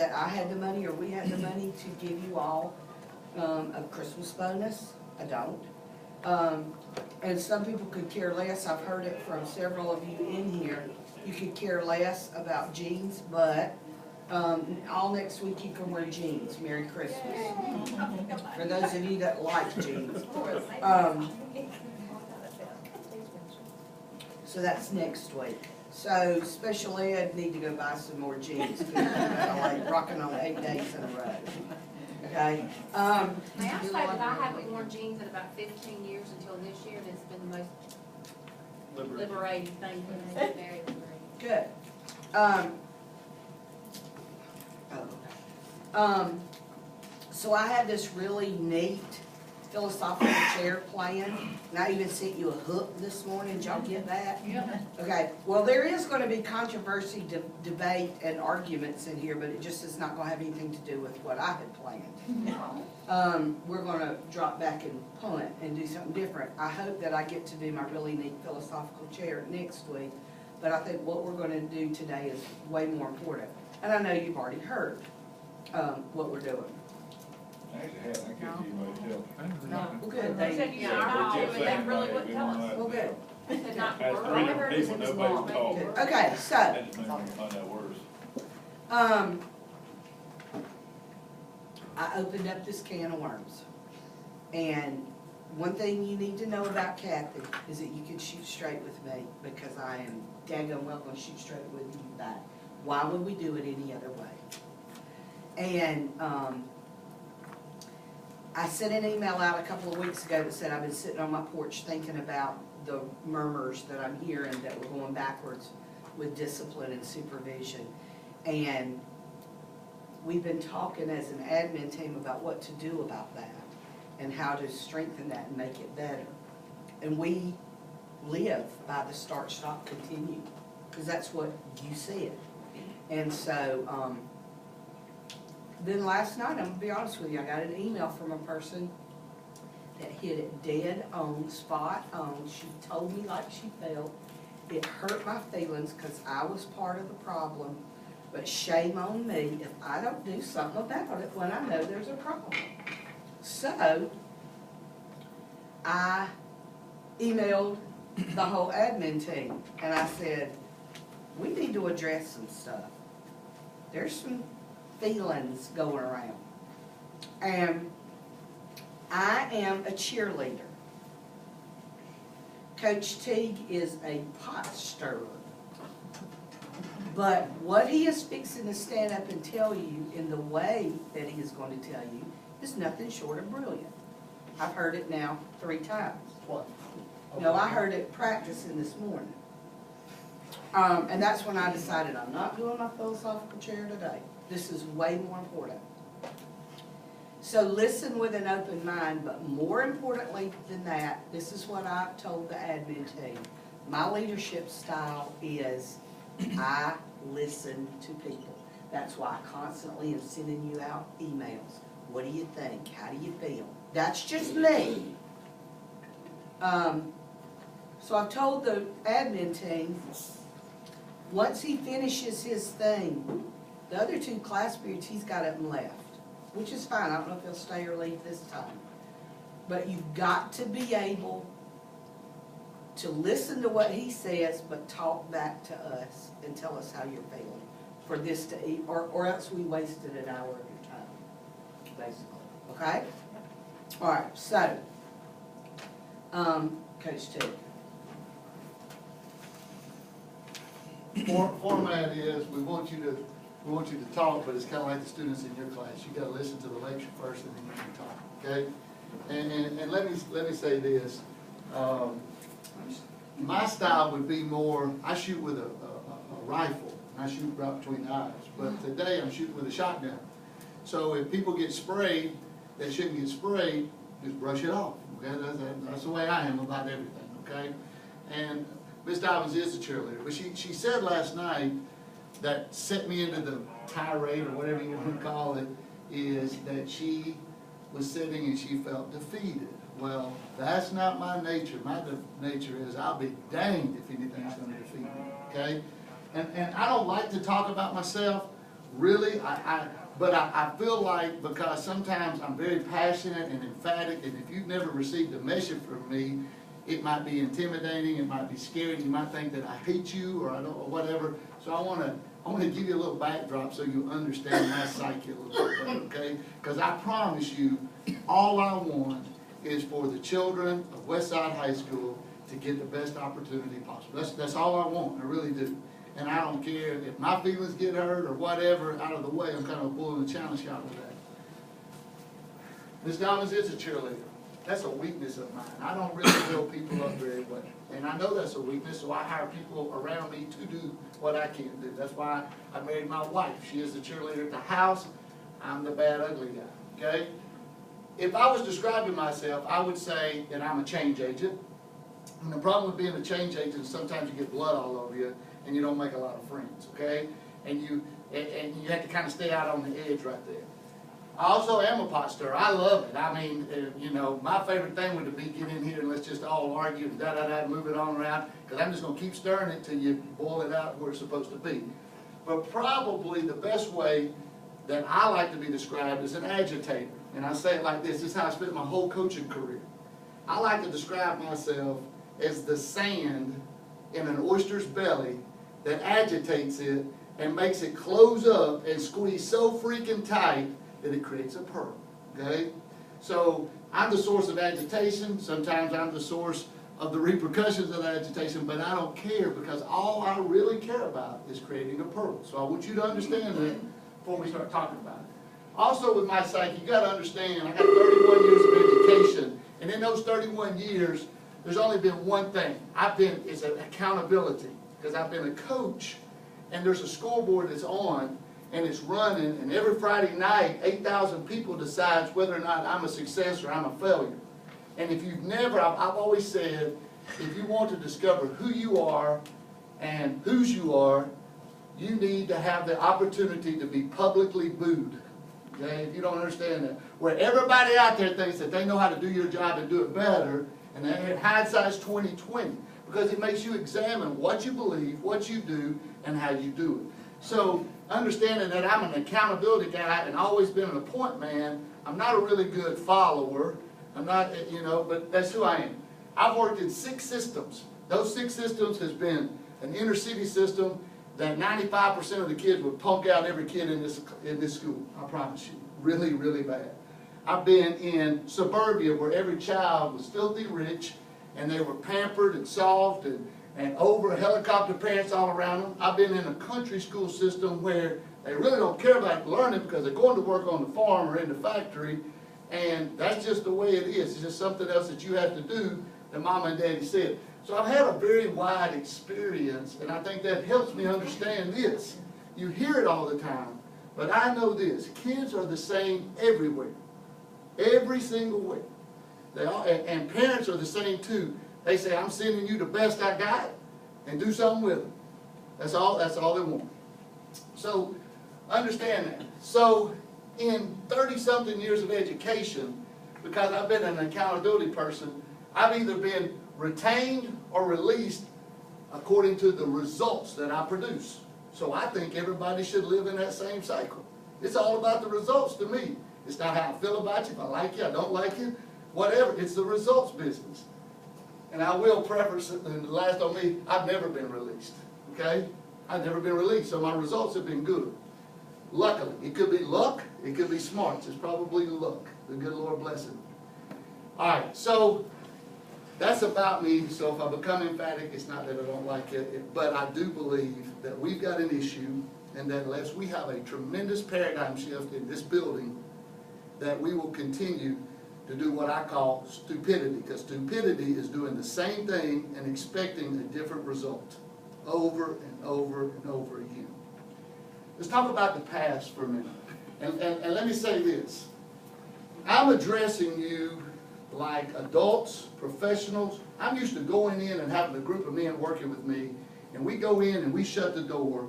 that I had the money or we had the money to give you all a Christmas bonus. I don't. And some people could care less. I've heard it from several of you in here. You could care less about jeans, but all next week you can wear jeans. Merry Christmas. For those of you that like jeans. So that's next week. So special ed need to go buy some more jeans. I like rocking on 8 days in a row. Okay. May I say that I haven't worn jeans in about 15 years until this year, and it's been the most liberating thing for me. Very liberating. Good. So I had this really neat philosophical chair plan, and I even sent you a hook this morning. Did y'all get that? Yeah. Okay, well, there is going to be controversy, debate, and arguments in here, but it just is not going to have anything to do with what I had planned. We're going to drop back and punt and do something different. I hope that I get to do my really neat philosophical chair next week, but I think what we're going to do today is way more important. And I know you've already heard what we're doing. I actually have, I can't see anybody tell. No, well, good. They said you are, but they really wouldn't tell us. Well, good. They said not to As worry. three All I heard different was people, it was nobody's long. talking. Okay, so, That just makes me find out worse. I opened up this can of worms. And one thing you need to know about Kathy is that you can shoot straight with me, because I am daggone well gonna shoot straight with you back. Why would we do it any other way? And, I sent an email out a couple of weeks ago that said I've been sitting on my porch thinking about the murmurs that I'm hearing that we're going backwards with discipline and supervision. And we've been talking as an admin team about what to do about that and how to strengthen that and make it better. And we live by the start, stop, continue, because that's what you said. And so, then last night, I'm gonna be honest with you, I got an email from a person that hit it dead on, spot on. She told me like she felt. It hurt my feelings because I was part of the problem, but shame on me if I don't do something about it when I know there's a problem. So, I emailed the whole admin team and I said, we need to address some stuff. There's some feelings going around. And I am a cheerleader. Coach Teague is a pot stirrer. But what he is fixing to stand up and tell you in the way that he is going to tell you is nothing short of brilliant. I've heard it now 3 times. What? No, I heard it practicing this morning. And that's when I decided I'm not doing my philosophical chair today. This is way more important. So listen with an open mind, but more importantly than that, this is what I've told the admin team. My leadership style is I listen to people. That's why I constantly am sending you out emails. What do you think? How do you feel? That's just me. So I've told the admin team, once he finishes his thing, the other 2 class periods, he's got them left, which is fine. I don't know if he'll stay or leave this time. But you've got to be able to listen to what he says, but talk back to us and tell us how you're feeling for this to eat, or else we wasted an hour of your time, basically. Okay? All right, so, Coach T. Format is, we want you to talk, but it's kind of like the students in your class. You got to listen to the lecture first, and then you can talk. Okay? And let me say this. My style would be more. I shoot with a rifle, and I shoot right between the eyes. But today I'm shooting with a shotgun. So if people get sprayed, they shouldn't get sprayed. Just brush it off. Okay? That's the way I am about everything. Okay? And Miss Dobbins is a cheerleader, but she said last night that set me into the tirade, or whatever you want to call it, is that she was sitting and she felt defeated. Well, that's not my nature. My nature is I'll be danged if anything's going to defeat me, okay? And I don't like to talk about myself, Really, but I feel like, because sometimes I'm very passionate and emphatic, and if you've never received a message from me, it might be intimidating, it might be scary, you might think that I hate you, or I don't, or whatever. So I wanna give you a little backdrop so you understand my psyche a little bit better, okay? Because I promise you, all I want is for the children of Westside High School to get the best opportunity possible. That's all I want, I really do. And I don't care if my feelings get hurt or whatever, out of the way, I'm kind of a bull in the challenge shot with that. Ms. Dobbins is a cheerleader. That's a weakness of mine. I don't really build people up very well. And I know that's a weakness, so I hire people around me to do what I can't do. That's why I married my wife. She is the cheerleader at the house. I'm the bad, ugly guy, okay? If I was describing myself, I would say that I'm a change agent. And the problem with being a change agent is sometimes you get blood all over you and you don't make a lot of friends, okay? And you have to kind of stay out on the edge right there. I also am a pot stirrer. I love it. I mean, you know, my favorite thing would be get in here and let's just all argue and da-da-da, move it on around, because I'm just going to keep stirring it till you boil it out where it's supposed to be. But probably the best way that I like to be described is an agitator. And I say it like this is how I spent my whole coaching career. I like to describe myself as the sand in an oyster's belly that agitates it and makes it close up and squeeze so freaking tight that it creates a pearl, okay? So I'm the source of agitation. Sometimes I'm the source of the repercussions of the agitation, but I don't care, because all I really care about is creating a pearl. So I want you to understand that before we start talking about it. Also with my psyche, you gotta understand, I got 31 years of education, and in those 31 years, there's only been one thing. It's an accountability, because I've been a coach, and there's a scoreboard that's on, and it's running, and every Friday night, 8,000 people decides whether or not I'm a success or I'm a failure. And if you've never, I've always said, if you want to discover who you are and whose you are, you need to have the opportunity to be publicly booed. Okay, if you don't understand that. Where everybody out there thinks that they know how to do your job and do it better, and in hindsight's 20/20, because it makes you examine what you believe, what you do, and how you do it. So, understanding that I'm an accountability guy and always been an appoint man, I'm not a really good follower. I'm not, you know, but that's who I am. I've worked in 6 systems. Those 6 systems has been an inner city system that 95% of the kids would punk out every kid in this school. I promise you, really, really bad. I've been in suburbia where every child was filthy rich and they were pampered and soft and over helicopter parents all around them. I've been in a country school system where they really don't care about learning because they're going to work on the farm or in the factory, and that's just the way it is. It's just something else that you have to do that Mama and Daddy said. So I've had a very wide experience, and I think that helps me understand this. You hear it all the time, but I know this. Kids are the same everywhere. Every single way. They all, and parents are the same too. They say, I'm sending you the best I got, and do something with it. That's all they want. So, understand that. So, in 30-something years of education, because I've been an accountability person, I've either been retained or released according to the results that I produce. So I think everybody should live in that same cycle. It's all about the results to me. It's not how I feel about you, if I like you, I don't like you, whatever. It's the results business. And I will preface it, and last on me, I've never been released, okay? I've never been released, so my results have been good. Luckily, it could be luck, it could be smarts. It's probably luck. The good Lord bless it. All right, so that's about me. So if I become emphatic, it's not that I don't like it, but I do believe that we've got an issue, and that unless we have a tremendous paradigm shift in this building, that we will continue to do what I call stupidity, because stupidity is doing the same thing and expecting a different result over and over and over again. Let's talk about the past for a minute. And let me say this. I'm addressing you like adults, professionals. I'm used to going in and having a group of men working with me, and we go in and we shut the door,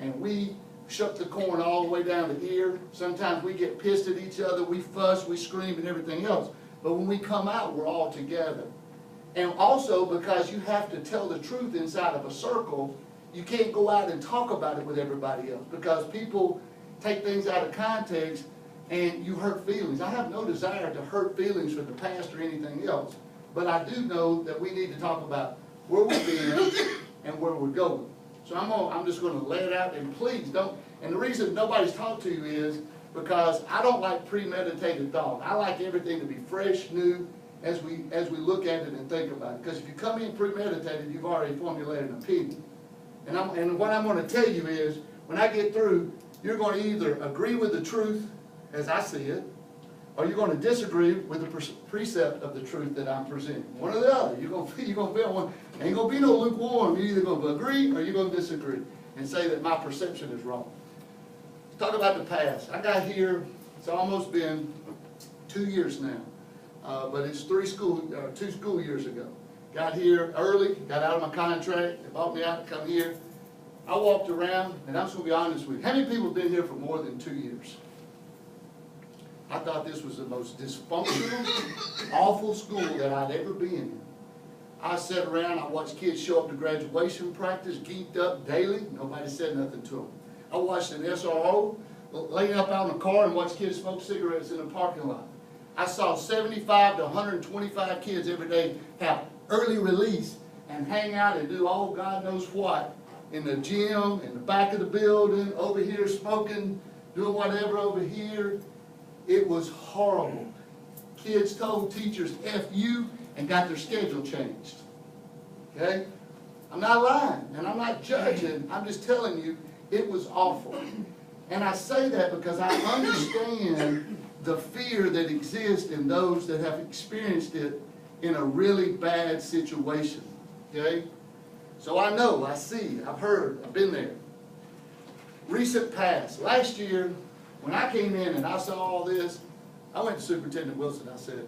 and we shut the corn all the way down to here. Sometimes we get pissed at each other, we fuss, we scream, and everything else. But when we come out, we're all together. And also, because you have to tell the truth inside of a circle, you can't go out and talk about it with everybody else, because people take things out of context and you hurt feelings. I have no desire to hurt feelings for the past or anything else, but I do know that we need to talk about where we've been and where we're going. So I'm just gonna lay it out, and please don't, and the reason nobody's talked to you is because I don't like premeditated thought. I like everything to be fresh, new, as we look at it and think about it. Because if you come in premeditated, you've already formulated an opinion. And what I'm gonna tell you is, when I get through, you're gonna either agree with the truth as I see it, or you're gonna disagree with the precept of the truth that I'm presenting. One or the other. You're gonna be on one. Ain't gonna be no lukewarm. You're either gonna agree or you're gonna disagree and say that my perception is wrong. Let's talk about the past. I got here, it's almost been 2 years now, but it's 2 school years ago. Got here early, got out of my contract, they bought me out to come here. I walked around, and I'm just gonna be honest with you. How many people have been here for more than 2 years? I thought this was the most dysfunctional, awful school that I'd ever been in. I sat around, I watched kids show up to graduation practice, geeked up daily, nobody said nothing to them. I watched an SRO laying up out in the car and watched kids smoke cigarettes in the parking lot. I saw 75 to 125 kids every day have early release and hang out and do all God knows what in the gym, in the back of the building, over here smoking, doing whatever over here. It was horrible. Kids told teachers F you and got their schedule changed. Okay? I'm not lying and I'm not judging. I'm just telling you it was awful. And I say that because I understand the fear that exists in those that have experienced it in a really bad situation. Okay? So I know, I see, I've heard, I've been there. Recent past. Last year, when I came in and I saw all this, I went to Superintendent Wilson. I said,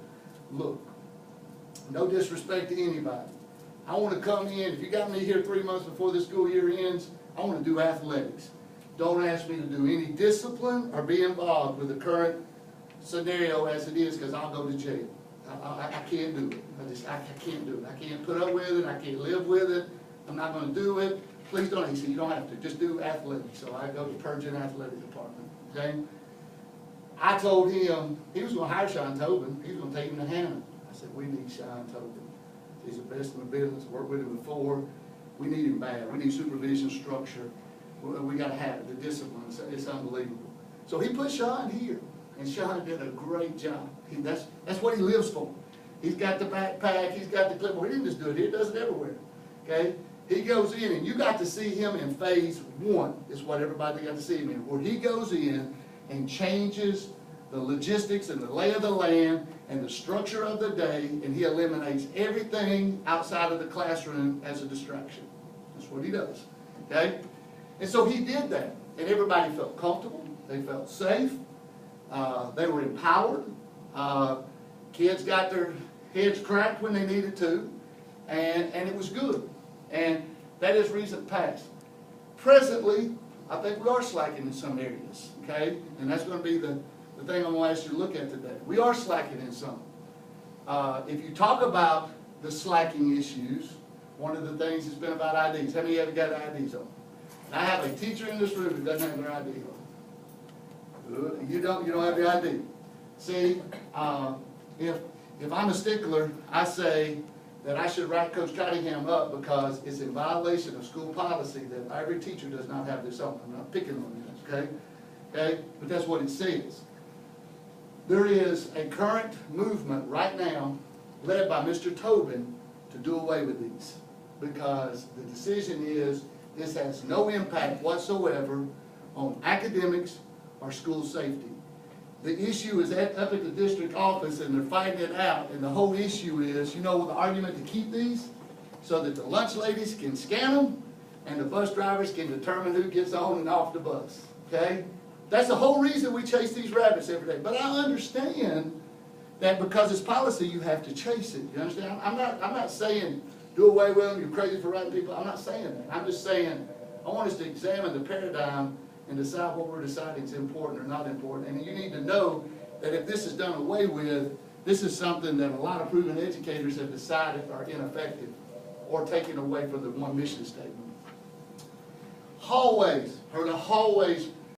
look, no disrespect to anybody. I want to come in, if you got me here 3 months before the school year ends, I want to do athletics. Don't ask me to do any discipline or be involved with the current scenario as it is, because I'll go to jail. I can't do it. I can't do it. I can't put up with it. I can't live with it. I'm not going to do it. Please don't. He said, you don't have to. Just do athletics. So I go to Persian Athletic Department. Okay? I told him, he was going to hire Sean Tobin. He was going to take him to Hannah. I said, we need Sean Tobin. He's the best in the business. Worked with him before. We need him bad. We need supervision structure. We got to have it. The discipline. It's unbelievable. So he put Sean here. And Sean did a great job. That's what he lives for. He's got the backpack. He's got the clipboard. He didn't just do it here. He does it everywhere. Okay? He goes in, and you got to see him in phase 1, is what everybody got to see him in, where he goes in and changes the logistics and the lay of the land and the structure of the day, and he eliminates everything outside of the classroom as a distraction. That's what he does. Okay? And so he did that, and everybody felt comfortable. They felt safe. They were empowered. Kids got their heads cracked when they needed to, and it was good. And that is recent past. Presently, I think we are slacking in some areas, okay? And that's going to be the thing I'm going to ask you to look at today. We are slacking in some. If you talk about the slacking issues, one of the things has been about IDs. How many of you got IDs on? And I have a teacher in this room who doesn't have their ID on. You don't have your ID. See, if I'm a stickler, I say that I should write Coach Cottingham up because it's in violation of school policy that every teacher does not have this on. I'm not picking on this, okay? Okay? But that's what it says. There is a current movement right now led by Mr. Tobin to do away with these because the decision is this has no impact whatsoever on academics or school safety. The issue is up at the district office and they're fighting it out, and the whole issue is, the argument to keep these so that the lunch ladies can scan them and the bus drivers can determine who gets on and off the bus, okay? That's the whole reason we chase these rabbits every day. But I understand that because it's policy, you have to chase it, you understand? I'm not saying do away with them, you're crazy for writing people, I'm not saying that. I'm just saying I want us to examine the paradigm and decide what we're deciding is important or not important. And you need to know that if this is done away with, this is something that a lot of proven educators have decided are ineffective or taken away from the one mission statement. Hallways, heard of hallways